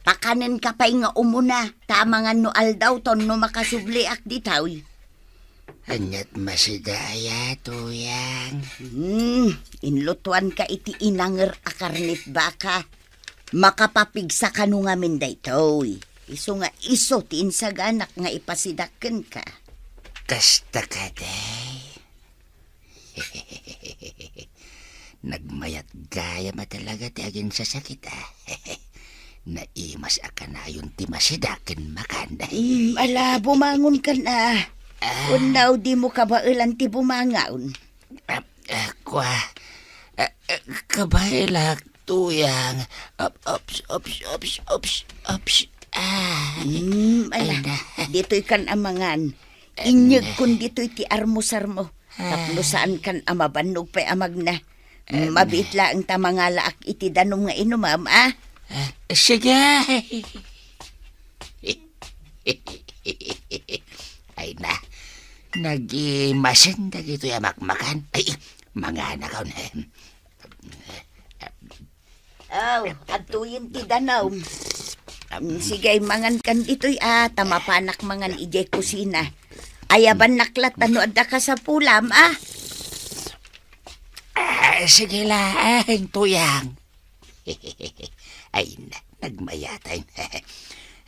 Pakanen ka pa'y nga umuna, tamangan no aldaw ton no makasubliak ditaw. Anyat masidaya, tuyang. Inlutuan ka iti inanger akarnit baka. Makapapigsa ka no nga minday toy. Iso nga iso ti insaganak nga ipasidaken ka. Kasta ka, day. Nagmayat gaya matalaga ti agin sa sakit, Naimas aka na yung timasidakin makanday. Ala, bumangon ka na. Unaw di mo kabailan ti bumangaon. Kabailak, tuyang. Ups. Ala, dito'y kan amangan. Inyag kun dito'y ti armusar mo. Tapno saan kan amabanog pa'y amag na. Mabit lang tamangala ak iti danom nga inumam, Sige. Ay na, nag-imasin na dito yung makmakan. Ay, mga nakaw na. Atuyin ti danaw. Sige, mangan kan dito'y tamapanak mangan ijay kusina. Ayaban naklat ano adda ka sa pulam, Sige lang, tuyang. Ay, nagmayatay.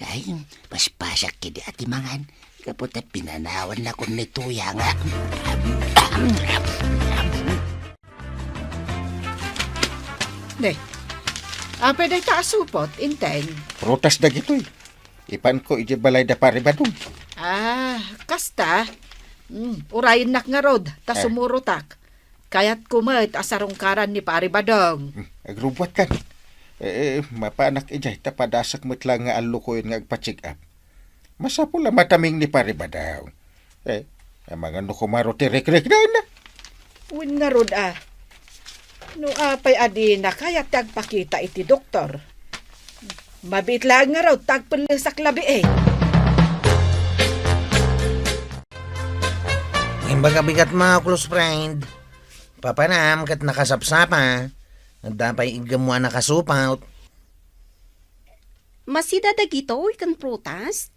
Ay, mas pasak kidi ati mangan. Kapot na pinanawan na ko ni tuyang. Ne, pwede ta asupot, inteng. Prutas na gito'y. Ipan ko iji balay da pare badong. Kasta. Urayin nak nga rod, ta sumurutak. Kaya't kumait asarong karan ni Pari Badong. Agrubwat kan. Mapanak ijay tapadasak mo't lang nga alo ko yun nga agpa-check up. Masapula mataming ni pare badong. Ang mga nukumaro ti rek-rek na. Win nga rod No apay adi na kaya't tagpakita iti doktor. Mabit lang nga raw tagpalisak labi Imbaga bigat mga close friend. Papanam kat nakasapsapa. Nagdapay igamuan nakasupaut. Masida dagito ikan prutas?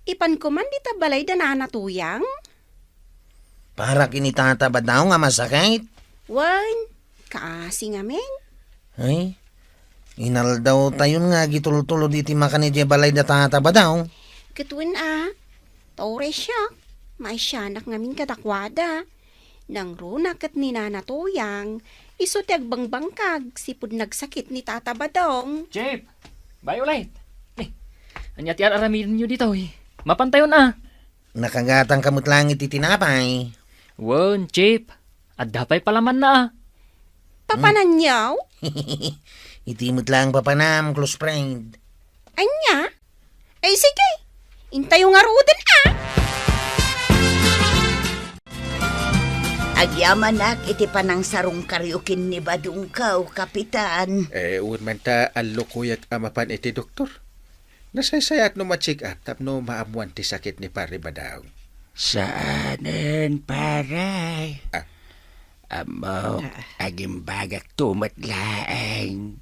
Ipan ko man di tabalay da nanatuyang? Para kinitata daw nga masakit. Wan, kaasi nga men. Ay, inal daw tayon nga gitultulo diti makanidya balay da tata daw. Katuin tore siya. May siyanak ngamin kadakwada. Nang runak at ni nanatuyang, iso tagbangbangkag, sipud nagsakit ni Tata Badong. Chip! Bye ulit! Anyat yan aramirin nyo dito Mapantayon Nakagatang kamot lang iti tinapay. Won, Chip! At dapay palaman na Papananyaw? Itimot lang papanam, close friend. Anya? Ay sige, intayo nga ruden Agyaman nak iti panang sarong karyukin ni Badong kaw, kapitan. Un man ta alo ko yak amapan iti doktor. Nasaysayat no ma-check up tapno maamuan ti sakit ni pare badong. Saanen, paray? Amo, agimbagak tumat laeng.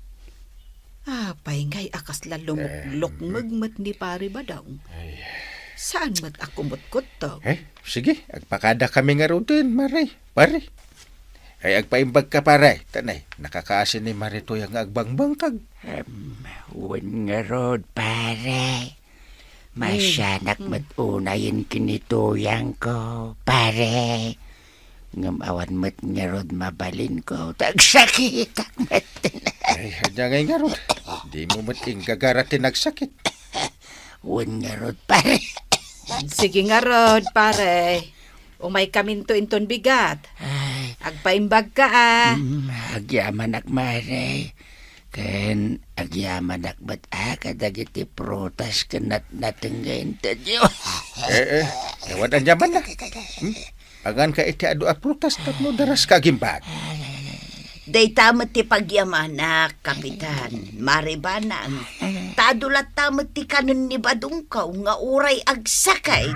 Apay ngay akas lalumok magmat ni Pari Badong. Saan mat ako mutkot to? Sige, agpakada kami nga rin, Maray. Pare. Ay agpaimbag ka, pare. Tanay, nakakaasin ni Marito yung agbangbangkag. Wan nga rod, pare. Masyanak matunayin kinituyang ko, pare. Ngamawan mat nga rod mabalin ko, tagsakit ang matin. Ay, hanya ngay nga rod. Di mo mating gagaratin nagsakit. Wan nga rod, pare. Sige nga rod, pare. Umay kaminto inton bigat. Agpaimbag ka Agyaman ak mare. Ken agyaman ak bat kadagiti protas kenat natenggain tadyo. Ewan ang yaman na. Agan ka iti adu aprutas tapno daras kagimbag. Day tamat ti pagyamanak, kapitan. Maribanang. Tadulat tamat ti kanon ni Badungkaw nga uray agsakay.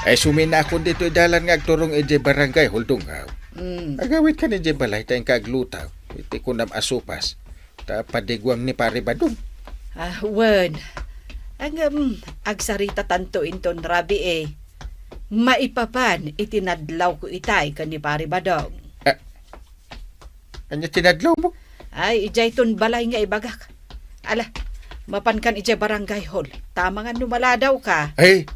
Ay sumina ako dito dalan nga agturong ije barangay Huldunghaw. Agawit ka ni ije balay tayong kaglutaw. Iti kunam asupas. Ta padigwam ni pare Badung. Wen. Ang agsarita tanto inton rabi maipapan itinadlaw ko itay kan ni pare Badong. Anya tinadlaw mo? Ay, ijay ton balay nga ibagak. Ala, mapan kan ijay barangay hall. Tama nga numaladaw ka. Ay,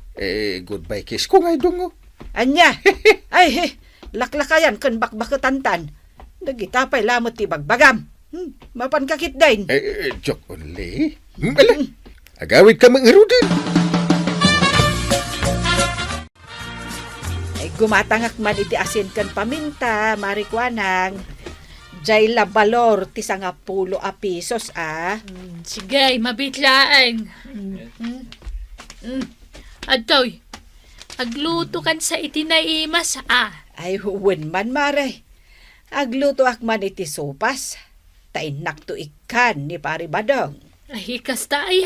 goodbye kiss ko nga idong. Anya, ay, laklakayan kan bakbaketantan. Nagitapay lamot ti bagbagam. Mapan kakit dain. Joke only. Ala, agawit ka mangirudin. Ay, gumatangak man iti asin kan paminta, marikwanang. Jay labalor ti 10 pesos Sige, mabitlaan. Adoy, agluto kan sa itinaimas Ay, huwen man mare. Agluto akman iti sopas. Tainak to ikan ni pare Badong. Ay, kasta ay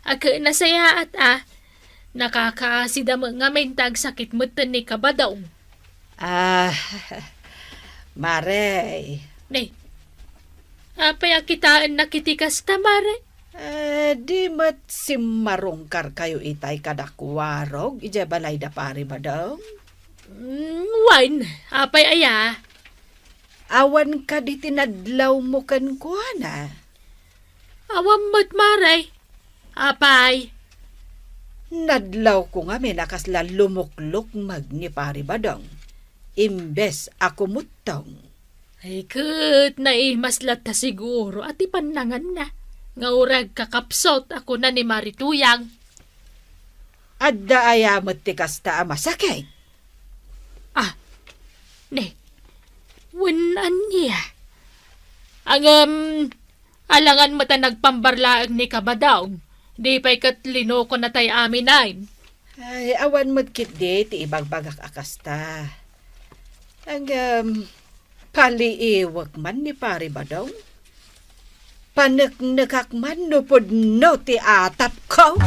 Aga nasaya at nakakasida mo nga mentag sakit mo ni Kabadaw. Mare. Nay, apay akitaan na kitikas ta, mare? Di mat simarungkar kayo itay kadakwarog. Ija balay da pare Badong. Wan, apay aya. Awan ka di tinadlaw mo kan kuana. Awam mo't mare. Apay. Nadlaw ko nga may nakasla lumuklok mag ni pare Badong. Imbes ako mutong. Ay, kat na maslat ta siguro at ipanangan na. Nga urag kakapsot ako na ni Marituyang. Adda ayamot ti kasta masakay. Ne, wanan niya. Ang alangan mo ta nagpambarlaag ni Kabadaw. Di pa'y katlino ko na tayo aminain. Ay, awan mo't kit di, ti ibagbagak akasta. Ang paliiwag man ni pare Badong. Panaknakak man no pod no ti atap ko.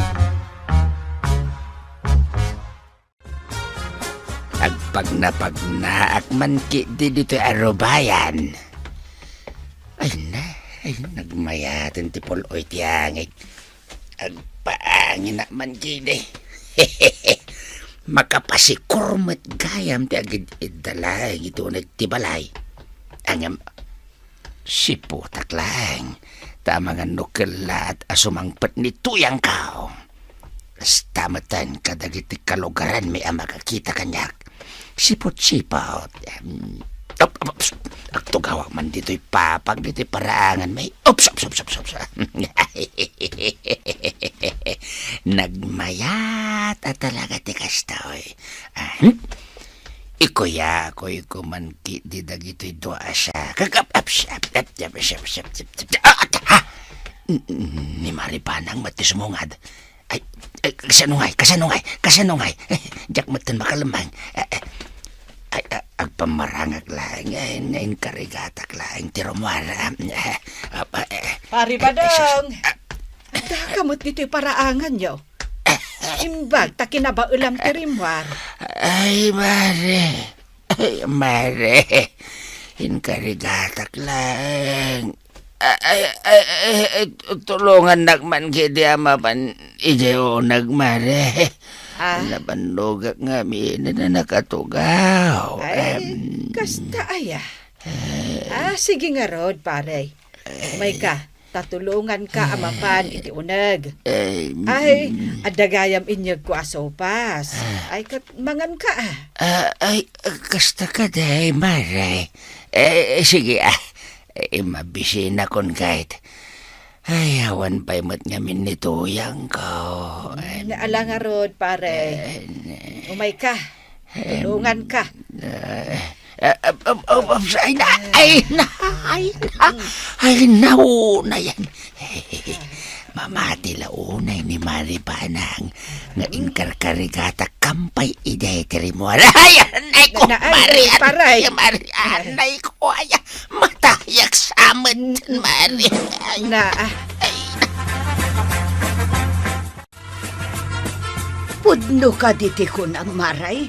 Agpagnaak man ki dito arobayan. Ay, nagmayatin ti puloy ti angit. Agpaangin na man gini. Makapasikurmat gayam ti agad idala ito nagtibalay. Angam, siputak lang. Tamangan nukelat asumangpat ni tuyang kao. Kastamatan kadagiti kalugaran may makakita kanyak. Sipot-sipot. Agtugawak man dito'y papag dito'y paraangan may ups. Nagmayat at talaga ti kastoy. Ikuya ko man ki di dagito'y doa siya. Ni Maribanang matismungad. Ay, kasanungay. Jak matan makalamang. Agpamarangag lang. Ngayon karigatak lang. Tirumara. Pare Badong. Dakamot dito'y paraangan nyo. Imbag, takinabaulam tirimwar. Ay, mare. Inkarigatak lang. Tulungan nagman kiti amapan ideo nagmare. Nabanlogak nga na nakatugaw. Ay, kasta aya. Sige nga rod, pare. May ka, tatulungan ka amapan iti uneg. Ay, adagayam inyag ko asopas. Ay, kat mangan ka Ay, kasta ka day, Maray. Sige mabisi na kon kahit. Ay, awan pa'y mat ngamin ni Tuyang ko. Naala nga rod, pare. Umay ka. Tulungan ka. Ay, nauna yan. Mamati launay ni Maripanang nga inkarkarigata kampay idetri mo. Ay, anay ko, Ay, paray. Mari, anay ko, ay, matayak samad, Mari. Na, Pudno ka diti ko ng maray.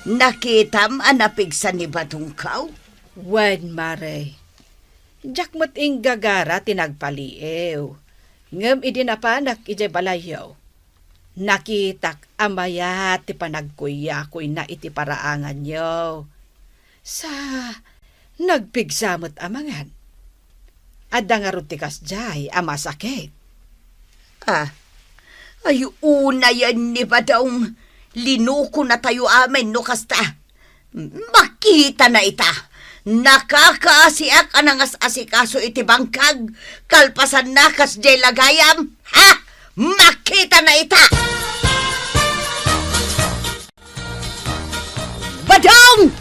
Nakitam anapig sa ni Batungkaw. wen mare. Jak mat ing gagara tinagpaliew. Ngem idinapanak ije balayaw. Nakitak amaya ti panagkuya-kuy na iti paraangan yo. Sa nagpigsamot amangan. Adda nga rutikas jay amasakit. Ay una yan ni Badong. Linuko na tayo amin no kasta. Makita na ita. Nakakaasiak anangas asikaso iti bangkag. Kalpasan na kas jay lagayam. Ha? Makita na ita. Badong!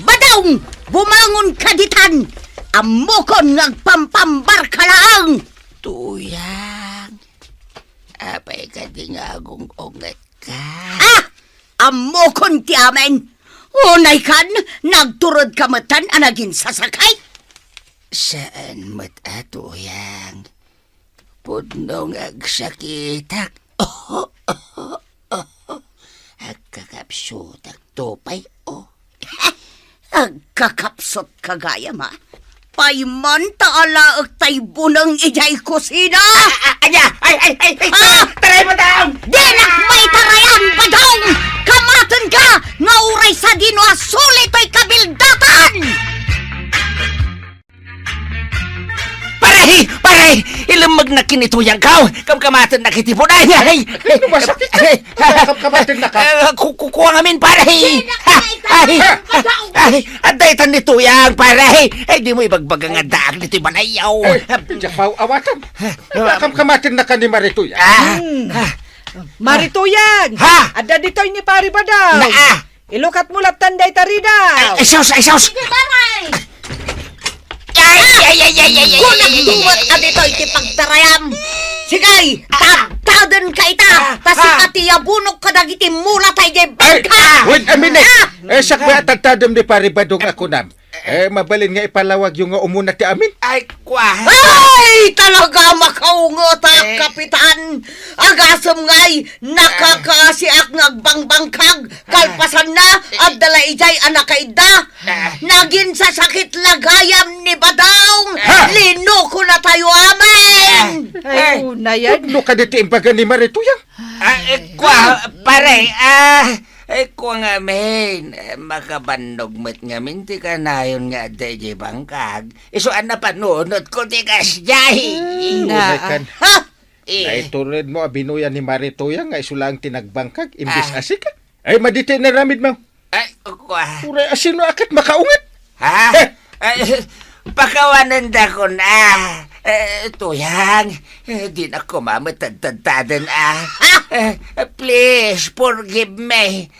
Badong! Bumangon ka ditan. Amukon ngagpampambar ka lang. Tuyang, apay ka di nga agong ongat ka. Amukon ti amen. Unay kan, nagturod kamatan anagin sasakay. Saan mat Tuyang? Pudnong agsakitak. Agkakapsutak tupay Agkakapsot kagaya ma. Payman taala agtay bunang ijay kusina. Ay! Taray mo daw! Dinak may tarayan, Badong! Kamatan ka! Ngauray sa dino asulit ay kabildatan! Paray! Ilamag na kinituyang ka! Kamkamatan na kitipon! Ay! Ano ba sakit? Kamatin na ka? Kukuha ngamin, paray! Ay! Adaytan ni Tuyang, paray! Ay, di mo ibagbagang nga daag nito'y balayaw! Diyak mau awatan. Kamatin na ka ni Marituya. Marituyang! Ha? Adda ditoy ni pari badaw! Ilukat mo laptan day taridaw! Ay, saus! Kunang tuwat adito'y tipagtarayam! Sigay! Tagtadan ka ita! Tasikatiya bunok ka dagiti mula tayo jay bangka! Wait a minute. Siyak ba tagtadam ni Paribadong ako nam? Mabalin nga ipalawag yung nga umuna ti amin. Ay, kwa! Ay! Talaga makaungot kapitan! Agasam ngay! Nakakaasiak ngagbangbangkag! Kalpasan na! At dala ijay anakaida! Nagin sa sakit lagayam ni Badong! Linuko na tayo amin! Ay, una yan. No ka dito imbaga ni Marituyang. Kwa, paray, kwa nga men, makabandog met nga min, ti ka na yun nga DJ bangkag. Isuan na panunod ko, ti kasjay. Unakan. Ha? Ay tulad mo abinuyan ni Marituyang nga isulang tinagbangkag. Imbis asika. Ay madite na ramid mo. Ay, kwa. Uray asino akat makaungat. Ha? Pakawanan da ko na. Tuyang, di na ko mamatagtagtadan please, forgive me.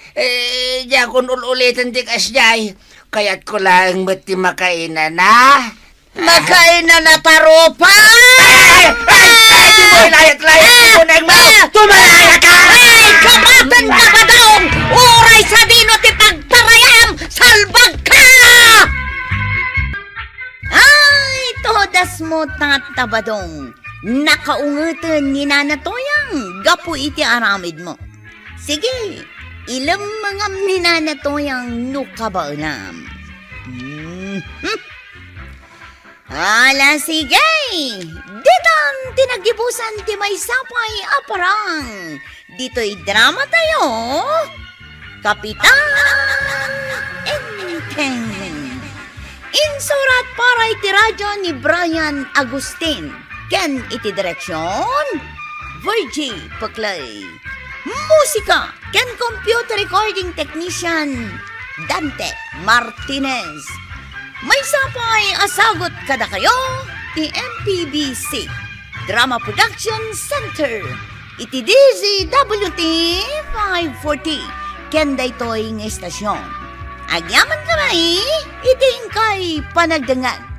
Di akong ulitin di kasjay. Kaya't ko lang mati makainan na. Makainan na taropa! Di mo ilayat-layat ko na mo. Tumalaya ka! Ay! Kamatan ka ba daw? Uray sa dino ti pagtarayam! Salbag ka! Ay! Todas mo tatabadong. Nakaungatan ni Nana Toyang. Gapo iti aramid mo. Sige, ilang mga ni Nana Toyang nukabalam. Ala, sige! Ditan, tinagibusan ti may sapay aparang. Dito'y drama tayo. Kapitan Enteng. Insurat para iti radyo ni Brian Agustin. ken iti direksyon, Virgie Paclay. Musika ken computer recording technician, Dante Martinez. May sapay asagot kada kayo, ti MPBC Drama Production Center. Iti DZWT 540 ken daytoy nga estasyon. Agyaman kamay, iting kay panagdangan.